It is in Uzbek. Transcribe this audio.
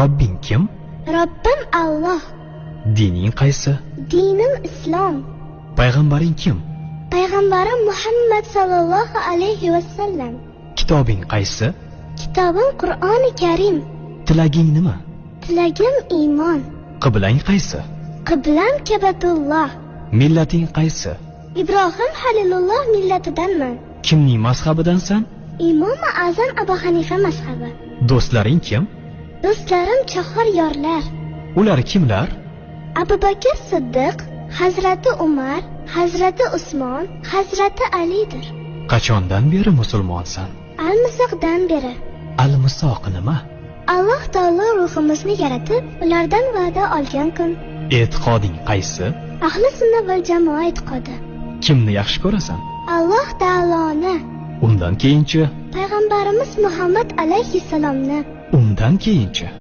Robbing kim? Robbim Alloh. Dining qaysi? Dinim Islom. Payg'ambaring kim? Payg'ambarim Muhammad sallallohu alayhi vasallam. Kitobing qaysi? Kitobim Qur'oni Karim. Tilaging nima? Tilagim iymon. Qiblang qaysi? Qiblam Kabatulloh. Millating qaysi? Ibrohim Halilulloh millatidanman. Kimning mazhabidansan? Imom Azam Abu Hanifa mazhabi. Do'stlaring kim? Do'stlarim chahor yorlar. Ular kimlar? Abu Bakr Siddiq, Hazrati Umar, Hazrati Usmon, Hazrati Alidir. Qachondan beri musulmonsan? Al-Misoqdan beri. Al-Misoq nima? Alloh taolo ruhimizni yaratib, ulardan va'da olgan kun. E'tiqoding qaysi? Ahli sunna val jamoa e'tiqodi. Kimni yaxshi ko'rasan? Alloh taoloni. Undan keyinchi? Payg'ambarimiz Muhammad alayhissalomni. Undan keyinchi?